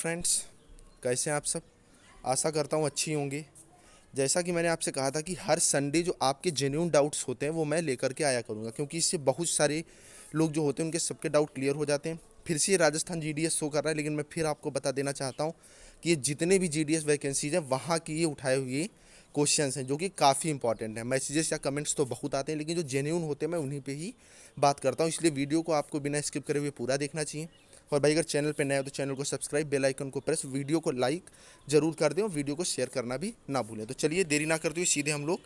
Friends, कैसे हैं आप सब। आशा करता हूँ अच्छी होंगे। जैसा कि मैंने आपसे कहा था कि हर संडे जो आपके जेन्युइन डाउट्स होते हैं वो मैं लेकर के आया करूँगा, क्योंकि इससे बहुत सारे लोग जो होते हैं उनके सबके डाउट क्लियर हो जाते हैं। फिर से ये राजस्थान जीडीएस शो कर रहा है, लेकिन मैं फिर आपको बता देना चाहता हूँ कि ये जितने भी जीडीएस वैकेंसीज हैं वहाँ की ये उठाए हुए क्वेश्चंस हैं जो कि काफ़ी इंपॉर्टेंट हैं। मैसेजेस या कमेंट्स तो बहुत आते हैं, लेकिन जो जेन्युइन होते हैं मैं उन्हीं पे ही बात करता हूँ। इसलिए वीडियो को आपको बिना स्किप करे हुए पूरा देखना चाहिए। और भाई अगर चैनल पे नया हो तो चैनल को सब्सक्राइब, बेल आइकन को प्रेस, वीडियो को लाइक ज़रूर कर दें और वीडियो को शेयर करना भी ना भूलें। तो चलिए देरी ना करते हुए सीधे हम लोग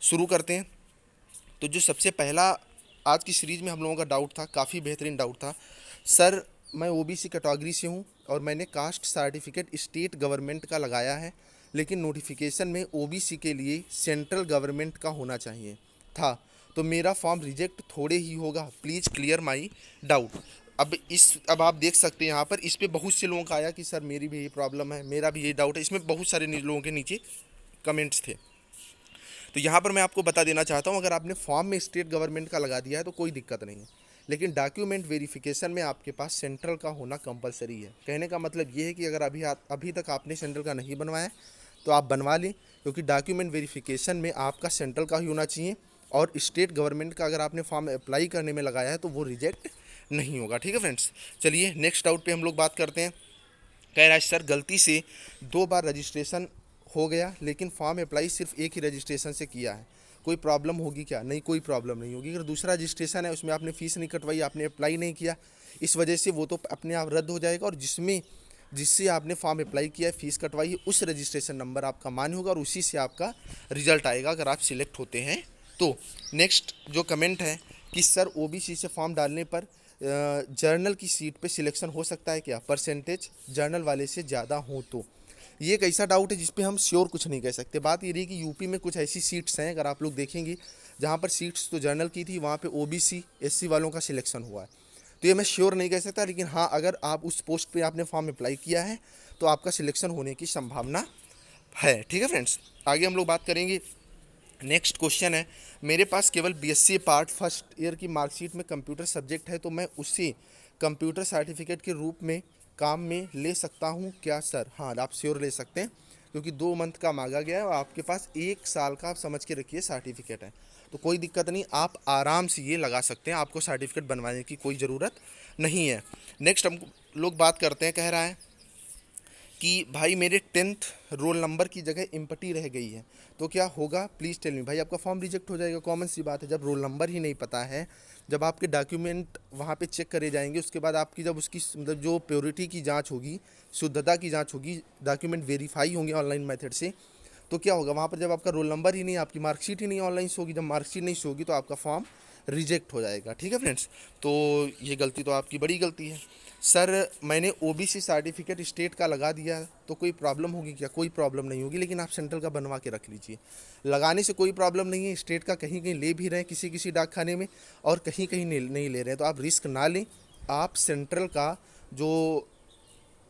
शुरू करते हैं। तो जो सबसे पहला आज की सीरीज़ में हम लोगों का डाउट था, काफ़ी बेहतरीन डाउट था। सर, मैं ओबीसी कैटेगरी से हूँ और मैंने कास्ट सर्टिफिकेट स्टेट गवर्नमेंट का लगाया है, लेकिन नोटिफिकेशन में ओबीसी के लिए सेंट्रल गवर्नमेंट का होना चाहिए था, तो मेरा फॉर्म रिजेक्ट थोड़े ही होगा। Please clear my doubt. अब आप देख सकते हैं यहाँ पर इस पे बहुत से लोगों का आया कि सर मेरी भी ये प्रॉब्लम है, मेरा भी ये डाउट है। इसमें बहुत सारे लोगों के नीचे कमेंट्स थे। तो यहाँ पर मैं आपको बता देना चाहता हूँ, अगर आपने फॉर्म में स्टेट गवर्नमेंट का लगा दिया है तो कोई दिक्कत नहीं है, लेकिन डॉक्यूमेंट वेरिफिकेशन में आपके पास सेंट्रल का होना कंपलसरी है। कहने का मतलब ये है कि अगर अभी तक आपने सेंट्रल का नहीं बनवाया है तो आप बनवा लें, क्योंकि डॉक्यूमेंट वेरिफिकेशन में आपका सेंट्रल का ही होना चाहिए। और स्टेट गवर्नमेंट का अगर आपने फॉर्म अप्लाई करने में लगाया है तो वो रिजेक्ट नहीं होगा। ठीक है फ्रेंड्स, चलिए नेक्स्ट डाउट पे हम लोग बात करते हैं। कह रहा है सर गलती से 2 बार रजिस्ट्रेशन हो गया, लेकिन फॉर्म अप्लाई सिर्फ एक ही रजिस्ट्रेशन से किया है, कोई प्रॉब्लम होगी क्या। नहीं, कोई प्रॉब्लम नहीं होगी। अगर दूसरा रजिस्ट्रेशन है उसमें आपने फ़ीस नहीं कटवाई, आपने अप्लाई नहीं किया, इस वजह से वो तो अपने आप रद्द हो जाएगा। और जिससे आपने फॉर्म अप्लाई किया है, फ़ीस कटवाई है, उस रजिस्ट्रेशन नंबर आपका मान्य होगा और उसी से आपका रिजल्ट आएगा अगर आप सिलेक्ट होते हैं तो। नेक्स्ट जो कमेंट है कि सर ओबीसी से फॉर्म डालने पर जर्नल की सीट पे सिलेक्शन हो सकता है क्या, परसेंटेज जर्नल वाले से ज़्यादा हो तो। ये एक ऐसा डाउट है जिस पे हम श्योर कुछ नहीं कह सकते। बात ये रही कि यूपी में कुछ ऐसी सीट्स हैं, अगर आप लोग देखेंगे जहाँ पर सीट्स तो जर्नल की थी, वहाँ पे ओबीसी एससी वालों का सिलेक्शन हुआ है। तो ये मैं श्योर नहीं कह सकता, लेकिन हाँ, अगर आप उस पोस्ट पे आपने फॉर्म अप्लाई किया है तो आपका सिलेक्शन होने की संभावना है। ठीक है फ्रेंड्स, आगे हम लोग बात करेंगे। नेक्स्ट क्वेश्चन है, मेरे पास केवल बीएससी पार्ट फर्स्ट ईयर की मार्कशीट में कंप्यूटर सब्जेक्ट है, तो मैं उसे कंप्यूटर सर्टिफिकेट के रूप में काम में ले सकता हूँ क्या सर। हाँ, आप श्योर ले सकते हैं, क्योंकि 2 मंथ का मांगा गया है और आपके पास 1 साल का आप समझ के रखिए सर्टिफिकेट है, तो कोई दिक्कत नहीं, आप आराम से ये लगा सकते हैं। आपको सर्टिफिकेट बनवाने की कोई ज़रूरत नहीं है। नेक्स्ट हम लोग बात करते हैं। कह रहा है कि भाई मेरे 10th रोल नंबर की जगह एम्प्टी रह गई है, तो क्या होगा, प्लीज़ टेल मी। भाई आपका फॉर्म रिजेक्ट हो जाएगा, कॉमन सी बात है। जब रोल नंबर ही नहीं पता है, जब आपके डॉक्यूमेंट वहाँ पे चेक करे जाएंगे, उसके बाद आपकी जब उसकी मतलब जो प्योरिटी की जांच होगी, शुद्धता की जांच होगी, डॉक्यूमेंट वेरीफाई होंगे ऑनलाइन मेथड से, तो क्या होगा वहाँ पर, जब आपका रोल नंबर ही नहीं, आपकी मार्कशीट ही नहीं ऑनलाइन शो होगी, जब मार्कशीट नहीं शो होगी तो आपका फॉर्म रिजेक्ट हो जाएगा। ठीक है फ्रेंड्स, तो ये गलती तो आपकी बड़ी गलती है। सर मैंने ओबीसी सर्टिफिकेट स्टेट का लगा दिया, तो कोई प्रॉब्लम होगी क्या। कोई प्रॉब्लम नहीं होगी, लेकिन आप सेंट्रल का बनवा के रख लीजिए। लगाने से कोई प्रॉब्लम नहीं है, स्टेट का कहीं कहीं ले भी रहे हैं किसी किसी डाकखाने में, और कहीं कहीं नहीं ले रहे हैं, तो आप रिस्क ना लें। आप सेंट्रल का जो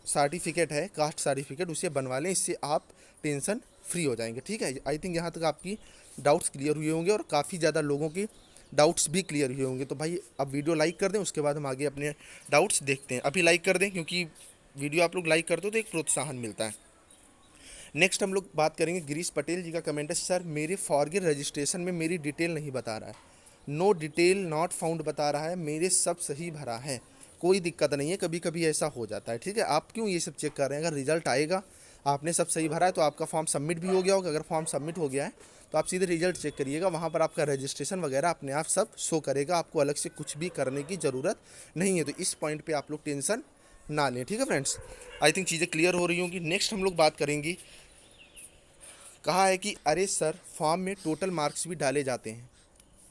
सर्टिफिकेट है, कास्ट सर्टिफिकेट, उसे बनवा लें, इससे आप टेंशन फ्री हो जाएंगे। ठीक है, आई थिंक यहाँ तक आपकी डाउट्स क्लियर हुए होंगे और काफ़ी ज़्यादा लोगों के डाउट्स भी क्लियर हुए होंगे। तो भाई अब वीडियो लाइक कर दें, उसके बाद हम आगे अपने डाउट्स देखते हैं। अभी लाइक कर दें, क्योंकि वीडियो आप लोग लाइक करते हो तो एक प्रोत्साहन मिलता है। नेक्स्ट हम लोग बात करेंगे, गिरीश पटेल जी का कमेंट है, सर मेरे फॉरगेट रजिस्ट्रेशन में मेरी डिटेल नहीं बता रहा है, नो डिटेल नॉट फाउंड बता रहा है, मेरे सब सही भरा है। कोई दिक्कत नहीं है, कभी कभी ऐसा हो जाता है। ठीक है, आप क्यों ये सब चेक कर रहे हैं। अगर रिजल्ट आएगा, आपने सब सही भरा है, तो आपका फॉर्म सबमिट भी हो गया होगा। अगर फॉर्म सबमिट हो गया है तो आप सीधे रिजल्ट चेक करिएगा, वहाँ पर आपका रजिस्ट्रेशन वगैरह अपने आप सब शो करेगा, आपको अलग से कुछ भी करने की ज़रूरत नहीं है। तो इस पॉइंट पे आप लोग टेंशन ना लें। ठीक है फ्रेंड्स, आई थिंक चीज़ें क्लियर हो रही होंगी। नेक्स्ट हम लोग बात करेंगे। कहा है कि अरे सर फॉर्म में टोटल मार्क्स भी डाले जाते हैं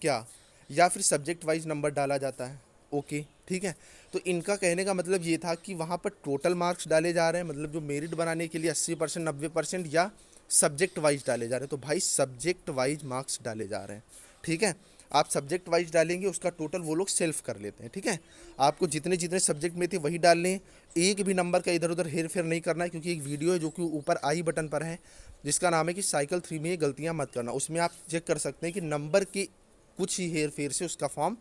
क्या, या फिर सब्जेक्ट वाइज नंबर डाला जाता है। ओके, ठीक है, तो इनका कहने का मतलब ये था कि वहाँ पर टोटल मार्क्स डाले जा रहे हैं, मतलब जो मेरिट बनाने के लिए 80% 90%, या सब्जेक्ट वाइज डाले जा रहे हैं। तो भाई सब्जेक्ट वाइज मार्क्स डाले जा रहे हैं। ठीक है, आप सब्जेक्ट वाइज डालेंगे, उसका टोटल वो लोग सेल्फ कर लेते हैं। ठीक है, आपको जितने जितने सब्जेक्ट में थे वही डालने हैं, एक भी नंबर का इधर उधर हेर फेर नहीं करना है। क्योंकि एक वीडियो है जो कि ऊपर आई बटन पर है, जिसका नाम है कि साइकिल 3 में ये गलतियाँ मत करना। उसमें आप चेक कर सकते हैं कि नंबर के कुछ ही हेर फेर से उसका फॉर्म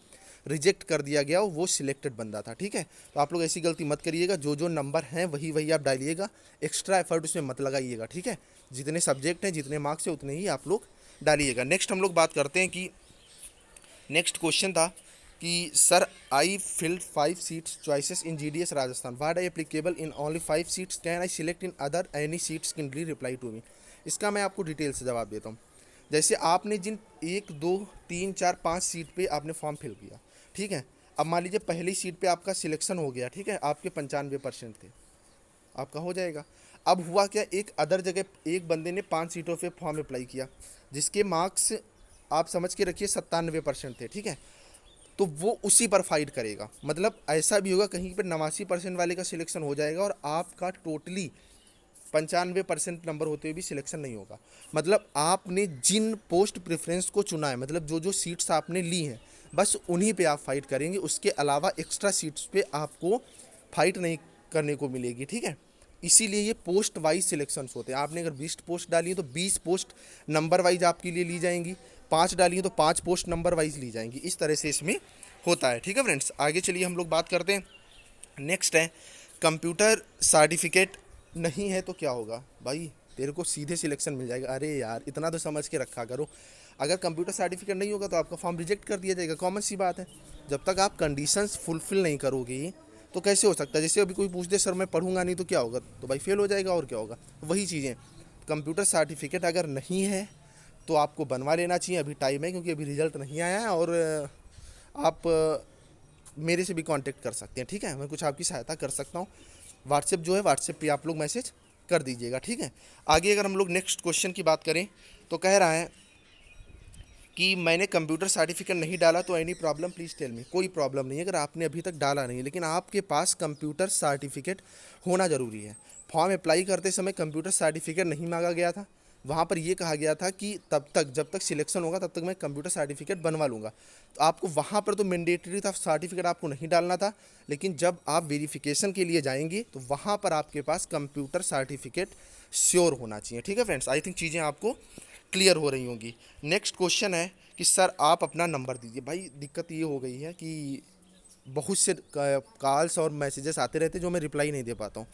रिजेक्ट कर दिया गया वो सिलेक्टेड बंदा था, ठीक है। तो आप लोग ऐसी गलती मत करिएगा, जो जो नंबर हैं वही वही आप डालिएगा, एक्स्ट्रा एफर्ट उसमें मत लगाइएगा, ठीक है। जितने सब्जेक्ट हैं जितने मार्क्स हैं उतने ही आप लोग डालिएगा। नेक्स्ट हम लोग बात करते हैं कि नेक्स्ट क्वेश्चन था कि sir I filled 5 seats choices in GDS Rajasthan, what I applicable in only 5 seats, can I select in other any seats, can reply to me. इसका मैं आपको डिटेल से जवाब देता हूँ। जैसे आपने जिन 1 2 3 4 5 सीट पे आपने फॉर्म फिल किया, ठीक है। अब मान लीजिए पहली सीट पे आपका सिलेक्शन हो गया, ठीक है, आपके 95% थे, आपका हो जाएगा। अब हुआ क्या, एक अदर जगह एक बंदे ने 5 सीटों पे फॉर्म अप्लाई किया, जिसके मार्क्स आप समझ के रखिए 97% थे, ठीक है। तो वो उसी पर फाइट करेगा, मतलब ऐसा भी होगा कहीं पर 89% वाले का सिलेक्शन हो जाएगा और आपका टोटली 95% नंबर होते हुए भी सिलेक्शन नहीं होगा। मतलब आपने जिन पोस्ट प्रेफरेंस को चुना है, मतलब जो जो सीट्स आपने ली हैं बस उन्हीं पे आप फाइट करेंगे, उसके अलावा एक्स्ट्रा सीट्स पे आपको फाइट नहीं करने को मिलेगी, ठीक है। इसीलिए ये पोस्ट वाइज सिलेक्शंस होते हैं। आपने अगर 20 पोस्ट डाली है तो 20 पोस्ट नंबर वाइज आपके लिए ली जाएंगी, 5 डाली है तो 5 पोस्ट नंबर वाइज ली जाएंगी। इस तरह से इसमें होता है, ठीक है फ्रेंड्स। आगे चलिए हम लोग बात करते हैं। नेक्स्ट है कंप्यूटर सर्टिफिकेट नहीं है तो क्या होगा। भाई तेरे को सीधे सिलेक्शन मिल जाएगा। अरे यार इतना तो समझ के रखा करो, अगर कंप्यूटर सर्टिफिकेट नहीं होगा तो आपका फॉर्म रिजेक्ट कर दिया जाएगा, कॉमन सी बात है। जब तक आप कंडीशंस फुलफिल नहीं करोगे तो कैसे हो सकता है। जैसे अभी कोई पूछ दे सर मैं पढ़ूंगा नहीं तो क्या होगा, तो भाई फेल हो जाएगा और क्या होगा। वही चीज़ें, कंप्यूटर सर्टिफिकेट अगर नहीं है तो आपको बनवा लेना चाहिए, अभी टाइम है, क्योंकि अभी रिजल्ट नहीं आया है। और आप मेरे से भी कांटेक्ट कर सकते हैं, ठीक है, मैं कुछ आपकी सहायता कर सकता हूँ। व्हाट्सएप जो है, व्हाट्सएप पे आप लोग मैसेज कर दीजिएगा, ठीक है। आगे अगर हम लोग नेक्स्ट क्वेश्चन की बात करें तो कह रहा है कि मैंने कंप्यूटर सर्टिफिकेट नहीं डाला तो any problem please tell me. कोई प्रॉब्लम नहीं है अगर आपने अभी तक डाला नहीं है, लेकिन आपके पास कंप्यूटर सर्टिफिकेट होना ज़रूरी है। फॉर्म अप्लाई करते समय कंप्यूटर सर्टिफिकेट नहीं मांगा गया था, वहाँ पर ये कहा गया था कि तब तक जब तक सिलेक्शन होगा तब तक मैं कंप्यूटर सर्टिफिकेट बनवा लूँगा। तो आपको वहाँ पर तो मैंडेटरी था, सर्टिफिकेट आपको नहीं डालना था, लेकिन जब आप वेरिफिकेशन के लिए जाएंगे तो वहाँ पर आपके पास कंप्यूटर सर्टिफिकेट श्योर होना चाहिए, ठीक है फ्रेंड्स। आई थिंक चीज़ें आपको क्लियर हो रही होंगी। नेक्स्ट क्वेश्चन है कि सर आप अपना नंबर दीजिए। भाई दिक्कत ये हो गई है कि बहुत से कॉल्स और मैसेजेस आते रहते हैं जो मैं रिप्लाई नहीं दे पाता हूँ।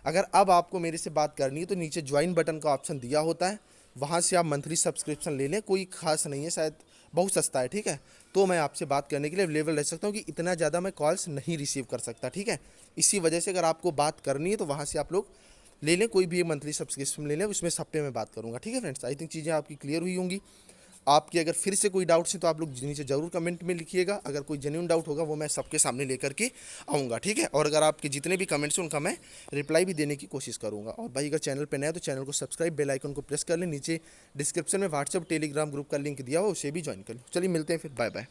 अगर अब आपको मेरे से बात करनी है तो नीचे ज्वाइन बटन का ऑप्शन दिया होता है, वहाँ से आप मंथली सब्सक्रिप्शन ले लें, कोई खास नहीं है, शायद बहुत सस्ता है, ठीक है। तो मैं आपसे बात करने के लिए अवेलेबल रह सकता हूँ कि इतना ज़्यादा मैं कॉल्स नहीं रिसीव कर सकता, ठीक है। इसी वजह से अगर आपको बात करनी है तो वहाँ से आप लोग ले लें, कोई भी मंथली सब्सक्रिप्शन ले लें, उसमें सब पे मैं बात करूँगा, ठीक है फ्रेंड्स। आई थिंक चीज़ें आपकी क्लियर हुई होंगी। आपकी अगर फिर से कोई डाउट्स हैं तो आप लोग नीचे ज़रूर कमेंट में लिखिएगा। अगर कोई जेन्युइन डाउट होगा वो मैं सबके सामने लेकर के आऊँगा, ठीक है। और अगर आपके जितने भी कमेंट्स हैं उनका मैं रिप्लाई भी देने की कोशिश करूँगा। और भाई अगर चैनल पे नया है तो चैनल को सब्सक्राइब, बेल आइकन को प्रेस कर लें। नीचे डिस्क्रिप्शन में व्हाट्सएप टेलीग्राम ग्रुप का लिंक दिया हो, उसे भी ज्वाइन कर लें। चलिए मिलते हैं फिर, बाय बाय।